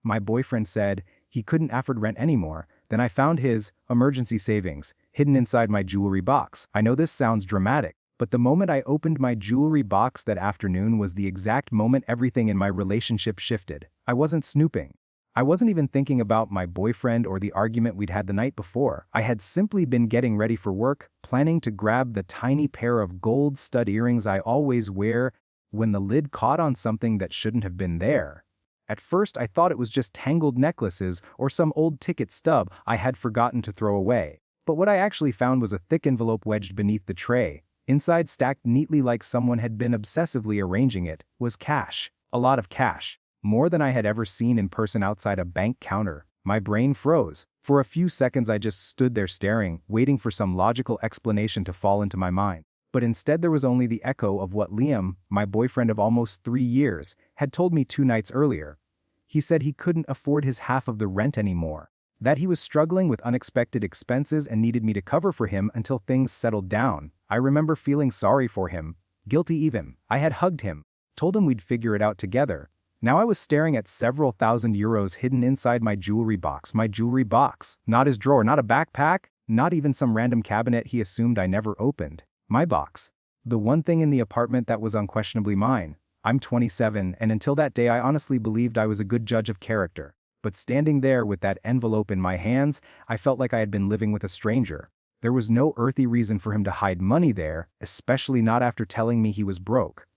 My boyfriend said he couldn't afford rent anymore. Then I found his emergency savings hidden inside my jewelry box. I know this sounds dramatic, but the moment I opened my jewelry box that afternoon was the exact moment everything in my relationship shifted. I wasn't snooping. I wasn't even thinking about my boyfriend or the argument we'd had the night before. I had simply been getting ready for work, planning to grab the tiny pair of gold stud earrings I always wear, when the lid caught on something that shouldn't have been there. At first I thought it was just tangled necklaces or some old ticket stub I had forgotten to throw away. But what I actually found was a thick envelope wedged beneath the tray. Inside, stacked neatly like someone had been obsessively arranging it, was cash. A lot of cash. More than I had ever seen in person outside a bank counter. My brain froze. For a few seconds I just stood there staring, waiting for some logical explanation to fall into my mind. But instead there was only the echo of what Liam, my boyfriend of almost 3 years, had told me 2 nights earlier. He said he couldn't afford his half of the rent anymore. That he was struggling with unexpected expenses and needed me to cover for him until things settled down. I remember feeling sorry for him. Guilty even. I had hugged him. Told him we'd figure it out together. Now I was staring at several thousand euros hidden inside my jewelry box. My jewelry box. Not his drawer, not a backpack, not even some random cabinet he assumed I never opened. My box. The one thing in the apartment that was unquestionably mine. I'm 27, and until that day I honestly believed I was a good judge of character. But standing there with that envelope in my hands, I felt like I had been living with a stranger. There was no earthly reason for him to hide money there, especially not after telling me he was broke.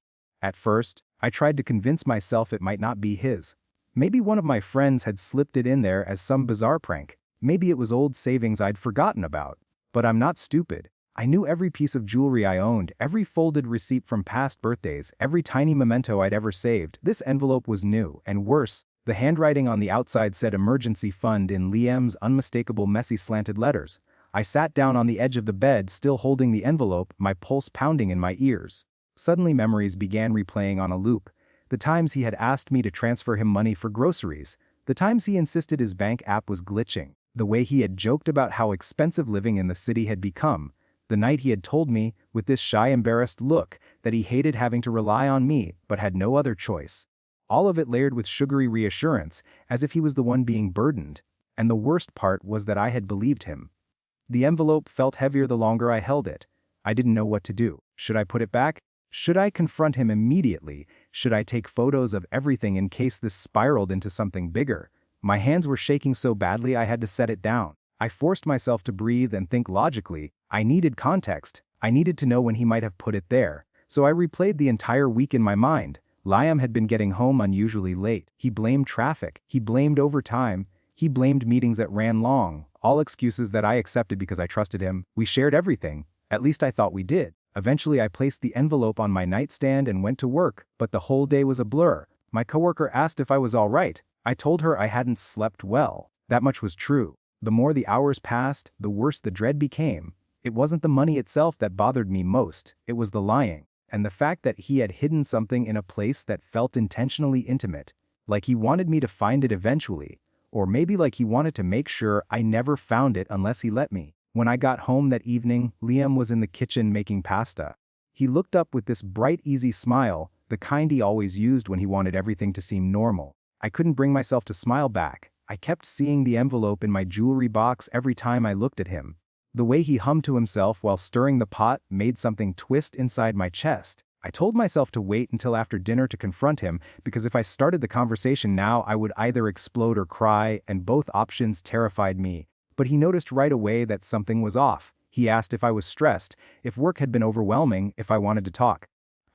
At first, I tried to convince myself it might not be his. Maybe one of my friends had slipped it in there as some bizarre prank. Maybe it was old savings I'd forgotten about. But I'm not stupid. I knew every piece of jewelry I owned, every folded receipt from past birthdays, every tiny memento I'd ever saved. This envelope was new, and worse, the handwriting on the outside said emergency fund in Liam's unmistakable messy slanted letters. I sat down on the edge of the bed, still holding the envelope, my pulse pounding in my ears. Suddenly memories began replaying on a loop. The times he had asked me to transfer him money for groceries. The times he insisted his bank app was glitching. The way he had joked about how expensive living in the city had become. The night he had told me, with this shy, embarrassed look, that he hated having to rely on me but had no other choice. All of it layered with sugary reassurance, as if he was the one being burdened. And the worst part was that I had believed him. The envelope felt heavier the longer I held it. I didn't know what to do. Should I put it back? Should I confront him immediately? Should I take photos of everything in case this spiraled into something bigger? My hands were shaking so badly I had to set it down. I forced myself to breathe and think logically. I needed context. I needed to know when he might have put it there. So I replayed the entire week in my mind. Liam had been getting home unusually late. He blamed traffic. He blamed overtime. He blamed meetings that ran long. All excuses that I accepted because I trusted him. We shared everything. At least I thought we did. Eventually I placed the envelope on my nightstand and went to work, but the whole day was a blur. My coworker asked if I was all right. I told her I hadn't slept well. That much was true. The more the hours passed, the worse the dread became. It wasn't the money itself that bothered me most. It was the lying. And the fact that he had hidden something in a place that felt intentionally intimate. Like he wanted me to find it eventually. Or maybe like he wanted to make sure I never found it unless he let me. When I got home that evening, Liam was in the kitchen making pasta. He looked up with this bright, easy smile, the kind he always used when he wanted everything to seem normal. I couldn't bring myself to smile back. I kept seeing the envelope in my jewelry box every time I looked at him. The way he hummed to himself while stirring the pot made something twist inside my chest. I told myself to wait until after dinner to confront him, because if I started the conversation now I would either explode or cry, and both options terrified me. But he noticed right away that something was off. He asked if I was stressed, if work had been overwhelming, if I wanted to talk.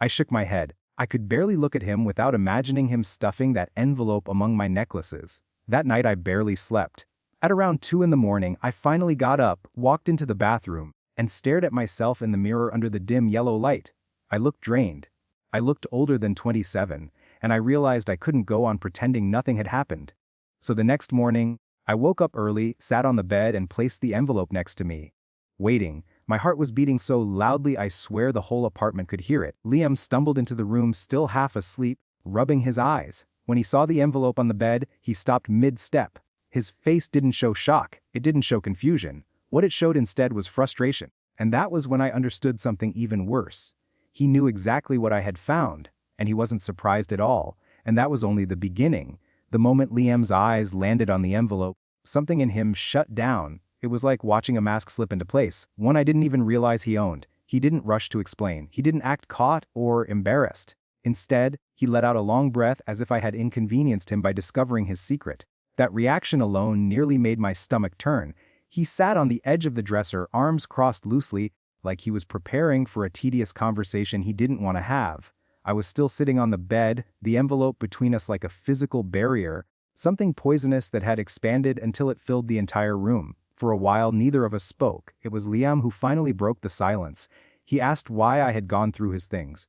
I shook my head. I could barely look at him without imagining him stuffing that envelope among my necklaces. That night I barely slept. At around 2 in the morning, I finally got up, walked into the bathroom, and stared at myself in the mirror under the dim yellow light. I looked drained. I looked older than 27, and I realized I couldn't go on pretending nothing had happened. So the next morning, I woke up early, sat on the bed and placed the envelope next to me. Waiting, my heart was beating so loudly I swear the whole apartment could hear it. Liam stumbled into the room still half asleep, rubbing his eyes. When he saw the envelope on the bed, he stopped mid-step. His face didn't show shock, it didn't show confusion. What it showed instead was frustration. And that was when I understood something even worse. He knew exactly what I had found, and he wasn't surprised at all, and that was only the beginning. The moment Liam's eyes landed on the envelope, something in him shut down. It was like watching a mask slip into place, one I didn't even realize he owned. He didn't rush to explain. He didn't act caught or embarrassed. Instead, he let out a long breath as if I had inconvenienced him by discovering his secret. That reaction alone nearly made my stomach turn. He sat on the edge of the dresser, arms crossed loosely, like he was preparing for a tedious conversation he didn't want to have. I was still sitting on the bed, the envelope between us like a physical barrier, something poisonous that had expanded until it filled the entire room. For a while, neither of us spoke. It was Liam who finally broke the silence. He asked why I had gone through his things,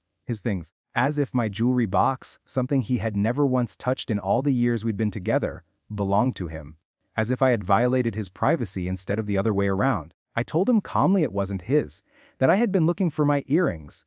as if my jewelry box, something he had never once touched in all the years we'd been together, belonged to him. As if I had violated his privacy instead of the other way around. I told him calmly it wasn't his, that I had been looking for my earrings,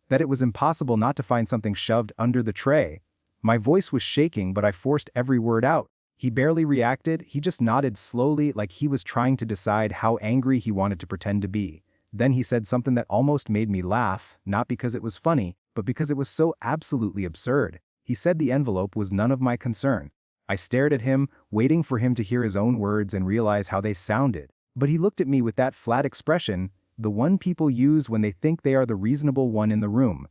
that it was impossible not to find something shoved under the tray. My voice was shaking, but I forced every word out. He barely reacted, he just nodded slowly like he was trying to decide how angry he wanted to pretend to be. Then he said something that almost made me laugh, not because it was funny, but because it was so absolutely absurd. He said the envelope was none of my concern. I stared at him, waiting for him to hear his own words and realize how they sounded. But he looked at me with that flat expression, the one people use when they think they are the reasonable one in the room.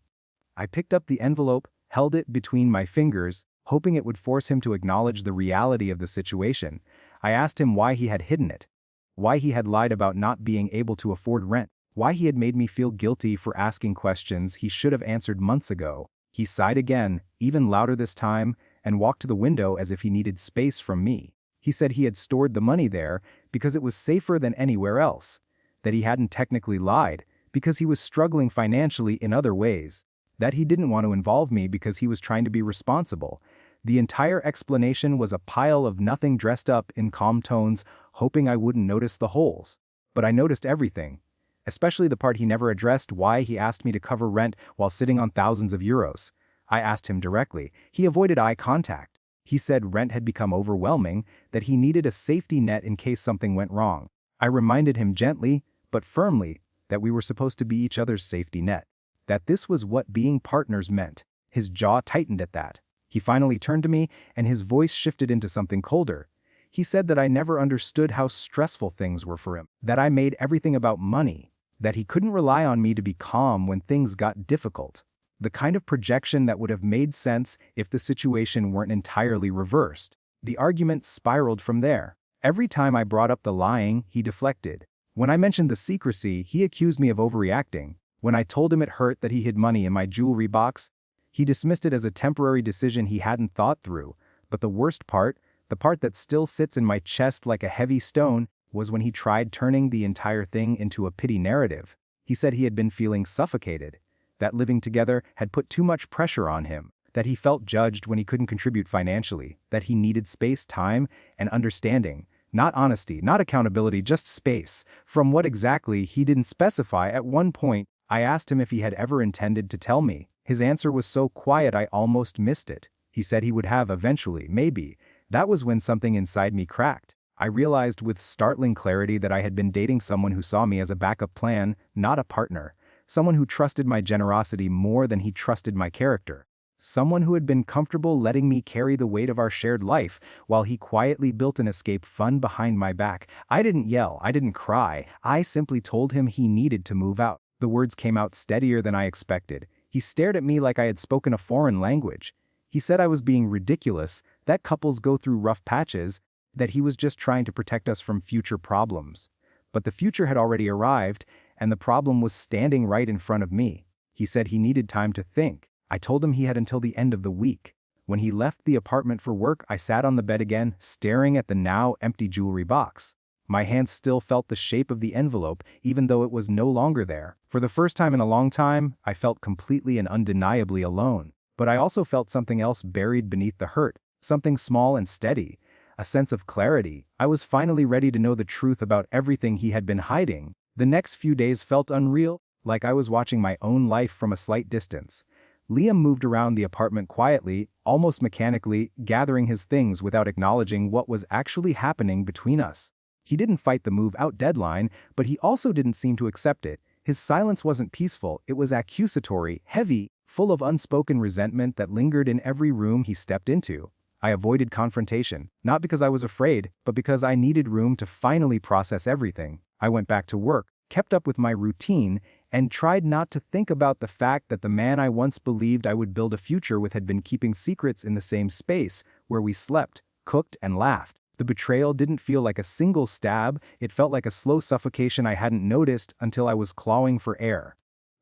I picked up the envelope, held it between my fingers, hoping it would force him to acknowledge the reality of the situation. I asked him why he had hidden it, why he had lied about not being able to afford rent, why he had made me feel guilty for asking questions he should have answered months ago. He sighed again, even louder this time, and walked to the window as if he needed space from me. He said he had stored the money there because it was safer than anywhere else, that he hadn't technically lied because he was struggling financially in other ways, that he didn't want to involve me because he was trying to be responsible. The entire explanation was a pile of nothing dressed up in calm tones, hoping I wouldn't notice the holes. But I noticed everything, especially the part he never addressed, why he asked me to cover rent while sitting on thousands of euros. I asked him directly. He avoided eye contact. He said rent had become overwhelming, that he needed a safety net in case something went wrong. I reminded him gently, but firmly, that we were supposed to be each other's safety net. That this was what being partners meant. His jaw tightened at that. He finally turned to me, and his voice shifted into something colder. He said that I never understood how stressful things were for him, that I made everything about money, that he couldn't rely on me to be calm when things got difficult. The kind of projection that would have made sense if the situation weren't entirely reversed. The argument spiraled from there. Every time I brought up the lying, he deflected. When I mentioned the secrecy, he accused me of overreacting. When I told him it hurt that he hid money in my jewelry box, he dismissed it as a temporary decision he hadn't thought through. But the worst part, the part that still sits in my chest like a heavy stone, was when he tried turning the entire thing into a pity narrative. He said he had been feeling suffocated, that living together had put too much pressure on him, that he felt judged when he couldn't contribute financially, that he needed space, time, and understanding. Not honesty, not accountability, just space. From what exactly he didn't specify. At one point, I asked him if he had ever intended to tell me. His answer was so quiet I almost missed it. He said he would have eventually, maybe. That was when something inside me cracked. I realized with startling clarity that I had been dating someone who saw me as a backup plan, not a partner. Someone who trusted my generosity more than he trusted my character. Someone who had been comfortable letting me carry the weight of our shared life, while he quietly built an escape fund behind my back. I didn't yell, I didn't cry, I simply told him he needed to move out. The words came out steadier than I expected. He stared at me like I had spoken a foreign language. He said I was being ridiculous, that couples go through rough patches, that he was just trying to protect us from future problems. But the future had already arrived, and the problem was standing right in front of me. He said he needed time to think. I told him he had until the end of the week. When he left the apartment for work, I sat on the bed again, staring at the now empty jewelry box. My hands still felt the shape of the envelope, even though it was no longer there. For the first time in a long time, I felt completely and undeniably alone. But I also felt something else buried beneath the hurt, something small and steady, a sense of clarity. I was finally ready to know the truth about everything he had been hiding. The next few days felt unreal, like I was watching my own life from a slight distance. Liam moved around the apartment quietly, almost mechanically, gathering his things without acknowledging what was actually happening between us. He didn't fight the move-out deadline, but he also didn't seem to accept it. His silence wasn't peaceful, it was accusatory, heavy, full of unspoken resentment that lingered in every room he stepped into. I avoided confrontation, not because I was afraid, but because I needed room to finally process everything. I went back to work, kept up with my routine, and tried not to think about the fact that the man I once believed I would build a future with had been keeping secrets in the same space where we slept, cooked, and laughed. The betrayal didn't feel like a single stab, it felt like a slow suffocation I hadn't noticed until I was clawing for air.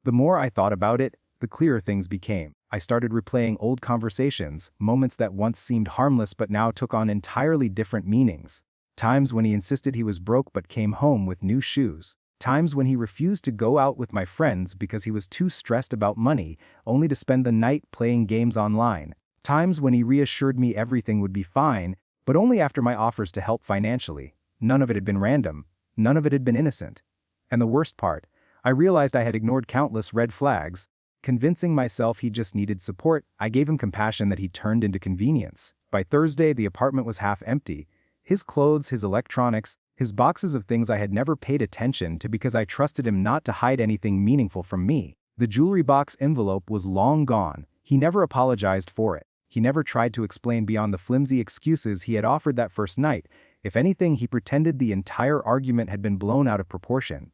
The more I thought about it, the clearer things became. I started replaying old conversations, moments that once seemed harmless but now took on entirely different meanings. Times when he insisted he was broke but came home with new shoes. Times when he refused to go out with my friends because he was too stressed about money, only to spend the night playing games online. Times when he reassured me everything would be fine, but only after my offers to help financially. None of it had been random. None of it had been innocent. And the worst part, I realized I had ignored countless red flags. Convincing myself he just needed support, I gave him compassion that he turned into convenience. By Thursday, the apartment was half empty. His clothes, his electronics, his boxes of things I had never paid attention to because I trusted him not to hide anything meaningful from me. The jewelry box envelope was long gone. He never apologized for it. He never tried to explain beyond the flimsy excuses he had offered that first night. If anything, he pretended the entire argument had been blown out of proportion.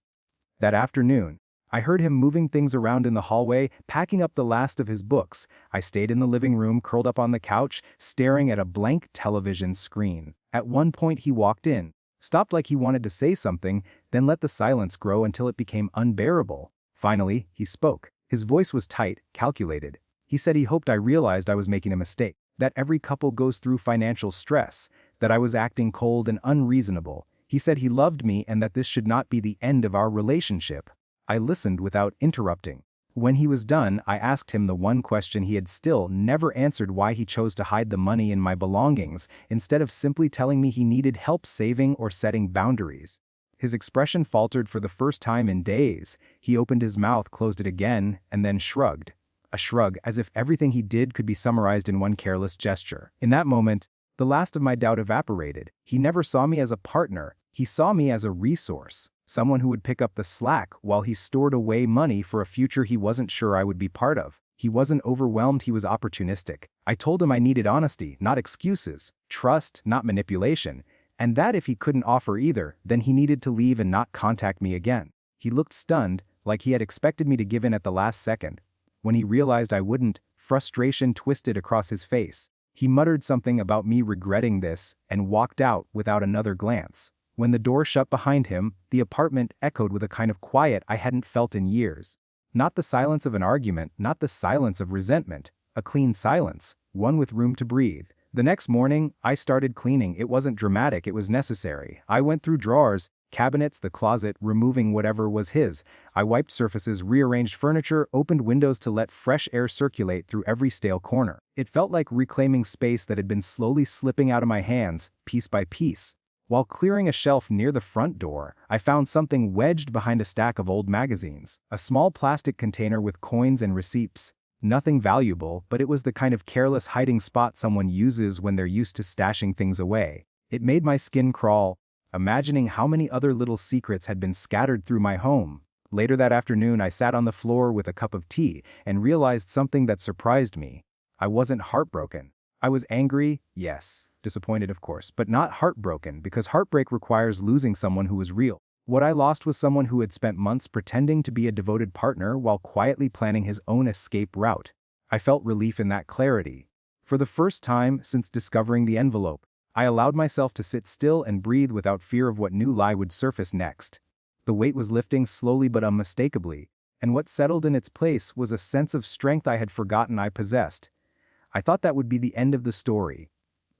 That afternoon, I heard him moving things around in the hallway, packing up the last of his books. I stayed in the living room, curled up on the couch, staring at a blank television screen. At one point he walked in, stopped like he wanted to say something, then let the silence grow until it became unbearable. Finally, he spoke. His voice was tight, calculated. He said he hoped I realized I was making a mistake, that every couple goes through financial stress, that I was acting cold and unreasonable. He said he loved me and that this should not be the end of our relationship. I listened without interrupting. When he was done, I asked him the one question he had still never answered: why he chose to hide the money in my belongings, instead of simply telling me he needed help saving or setting boundaries. His expression faltered for the first time in days. He opened his mouth, closed it again, and then shrugged. A shrug, as if everything he did could be summarized in one careless gesture. In that moment, the last of my doubt evaporated. He never saw me as a partner. He saw me as a resource. Someone who would pick up the slack while he stored away money for a future he wasn't sure I would be part of. He wasn't overwhelmed, he was opportunistic. I told him I needed honesty, not excuses, trust, not manipulation, and that if he couldn't offer either, then he needed to leave and not contact me again. He looked stunned, like he had expected me to give in at the last second. When he realized I wouldn't, frustration twisted across his face. He muttered something about me regretting this and walked out without another glance. When the door shut behind him, the apartment echoed with a kind of quiet I hadn't felt in years. Not the silence of an argument, not the silence of resentment. A clean silence, one with room to breathe. The next morning, I started cleaning. It wasn't dramatic, it was necessary. I went through drawers, cabinets, the closet, removing whatever was his. I wiped surfaces, rearranged furniture, opened windows to let fresh air circulate through every stale corner. It felt like reclaiming space that had been slowly slipping out of my hands, piece by piece. While clearing a shelf near the front door, I found something wedged behind a stack of old magazines. A small plastic container with coins and receipts. Nothing valuable, but it was the kind of careless hiding spot someone uses when they're used to stashing things away. It made my skin crawl, imagining how many other little secrets had been scattered through my home. Later that afternoon, I sat on the floor with a cup of tea and realized something that surprised me. I wasn't heartbroken. I was angry, yes. Disappointed, of course, but not heartbroken, because heartbreak requires losing someone who was real. What I lost was someone who had spent months pretending to be a devoted partner while quietly planning his own escape route. I felt relief in that clarity. For the first time since discovering the envelope, I allowed myself to sit still and breathe without fear of what new lie would surface next. The weight was lifting slowly but unmistakably, and what settled in its place was a sense of strength I had forgotten I possessed. I thought that would be the end of the story.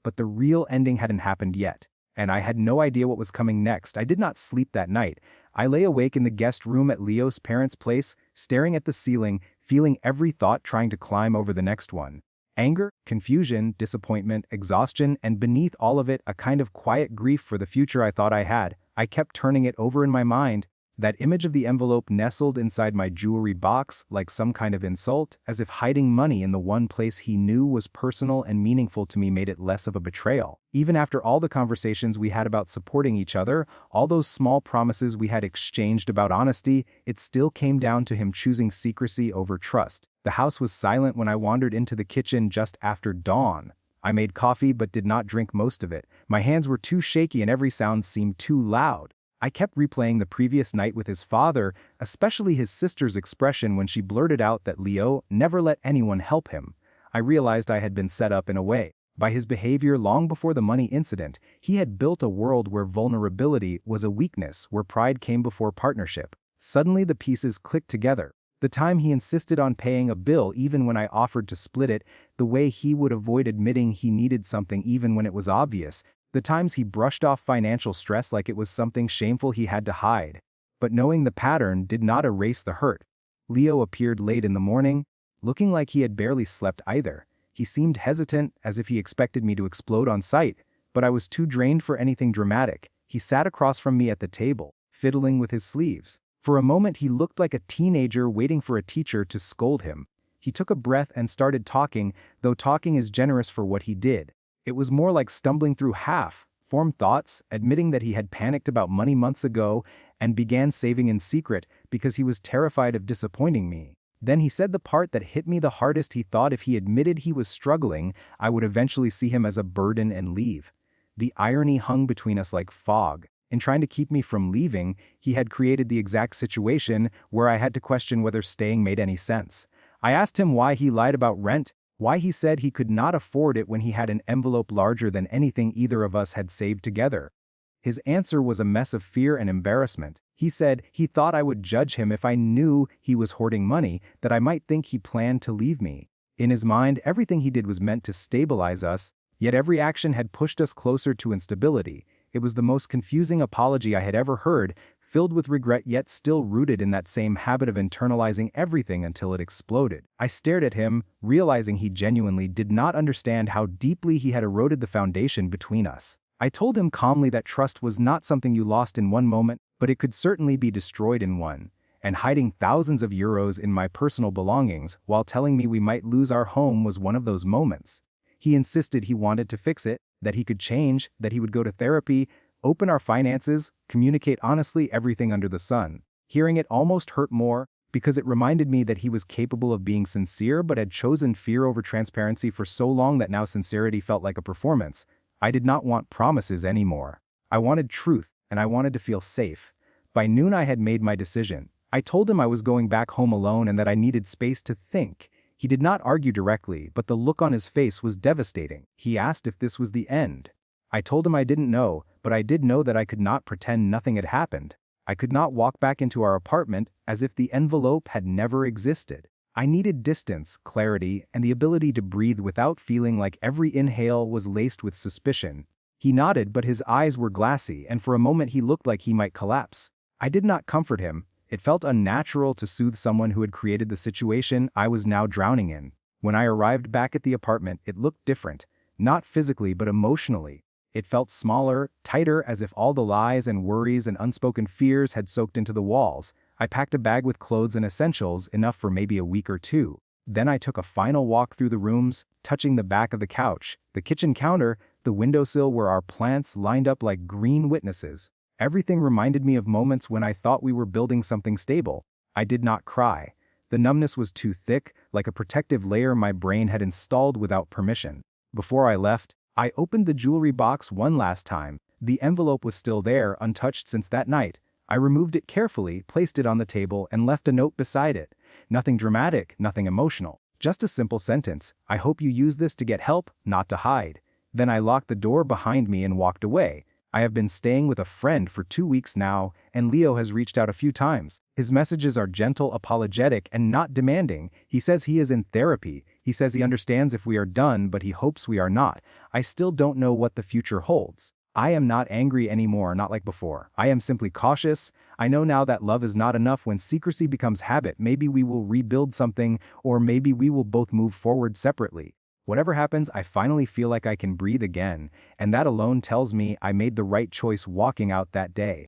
But the real ending hadn't happened yet, and I had no idea what was coming next. I did not sleep that night. I lay awake in the guest room at Leo's parents' place, staring at the ceiling, feeling every thought trying to climb over the next one. Anger, confusion, disappointment, exhaustion, and beneath all of it, a kind of quiet grief for the future I thought I had. I kept turning it over in my mind. That image of the envelope nestled inside my jewelry box like some kind of insult, as if hiding money in the one place he knew was personal and meaningful to me made it less of a betrayal. Even after all the conversations we had about supporting each other, all those small promises we had exchanged about honesty, it still came down to him choosing secrecy over trust. The house was silent when I wandered into the kitchen just after dawn. I made coffee but did not drink most of it. My hands were too shaky and every sound seemed too loud. I kept replaying the previous night with his father, especially his sister's expression when she blurted out that Leo never let anyone help him. I realized I had been set up in a way. By his behavior long before the money incident, he had built a world where vulnerability was a weakness, where pride came before partnership. Suddenly the pieces clicked together. The time he insisted on paying a bill even when I offered to split it, the way he would avoid admitting he needed something even when it was obvious, the times he brushed off financial stress like it was something shameful he had to hide. But knowing the pattern did not erase the hurt. Leo appeared late in the morning, looking like he had barely slept either. He seemed hesitant, as if he expected me to explode on sight, but I was too drained for anything dramatic. He sat across from me at the table, fiddling with his sleeves. For a moment he looked like a teenager waiting for a teacher to scold him. He took a breath and started talking, though talking is generous for what he did. It was more like stumbling through half-formed thoughts, admitting that he had panicked about money months ago and began saving in secret because he was terrified of disappointing me. Then he said the part that hit me the hardest. He thought if he admitted he was struggling, I would eventually see him as a burden and leave. The irony hung between us like fog. In trying to keep me from leaving, he had created the exact situation where I had to question whether staying made any sense. I asked him why he lied about rent, why he said he could not afford it when he had an envelope larger than anything either of us had saved together. His answer was a mess of fear and embarrassment. He said he thought I would judge him if I knew he was hoarding money, that I might think he planned to leave me. In his mind, everything he did was meant to stabilize us, yet every action had pushed us closer to instability. It was the most confusing apology I had ever heard, filled with regret yet still rooted in that same habit of internalizing everything until it exploded. I stared at him, realizing he genuinely did not understand how deeply he had eroded the foundation between us. I told him calmly that trust was not something you lost in one moment, but it could certainly be destroyed in one. And hiding thousands of euros in my personal belongings while telling me we might lose our home was one of those moments. He insisted he wanted to fix it, that he could change, that he would go to therapy, open our finances, communicate honestly everything under the sun. Hearing it almost hurt more, because it reminded me that he was capable of being sincere but had chosen fear over transparency for so long that now sincerity felt like a performance. I did not want promises anymore. I wanted truth, and I wanted to feel safe. By noon I had made my decision. I told him I was going back home alone and that I needed space to think. He did not argue directly, but the look on his face was devastating. He asked if this was the end. I told him I didn't know, but I did know that I could not pretend nothing had happened. I could not walk back into our apartment as if the envelope had never existed. I needed distance, clarity, and the ability to breathe without feeling like every inhale was laced with suspicion. He nodded, but his eyes were glassy, and for a moment he looked like he might collapse. I did not comfort him. It felt unnatural to soothe someone who had created the situation I was now drowning in. When I arrived back at the apartment, it looked different, not physically but emotionally. It felt smaller, tighter, as if all the lies and worries and unspoken fears had soaked into the walls. I packed a bag with clothes and essentials, enough for maybe a week or two. Then I took a final walk through the rooms, touching the back of the couch, the kitchen counter, the windowsill where our plants lined up like green witnesses. Everything reminded me of moments when I thought we were building something stable. I did not cry. The numbness was too thick, like a protective layer my brain had installed without permission. Before I left, I opened the jewelry box one last time. The envelope was still there, untouched since that night. I removed it carefully, placed it on the table, and left a note beside it. Nothing dramatic, nothing emotional. Just a simple sentence. I hope you use this to get help, not to hide. Then I locked the door behind me and walked away. I have been staying with a friend for 2 weeks now, and Leo has reached out a few times. His messages are gentle, apologetic, and not demanding. He says he is in therapy. He says he understands if we are done, but he hopes we are not. I still don't know what the future holds. I am not angry anymore, not like before. I am simply cautious. I know now that love is not enough when secrecy becomes habit. Maybe we will rebuild something, or maybe we will both move forward separately. Whatever happens, I finally feel like I can breathe again, and that alone tells me I made the right choice walking out that day.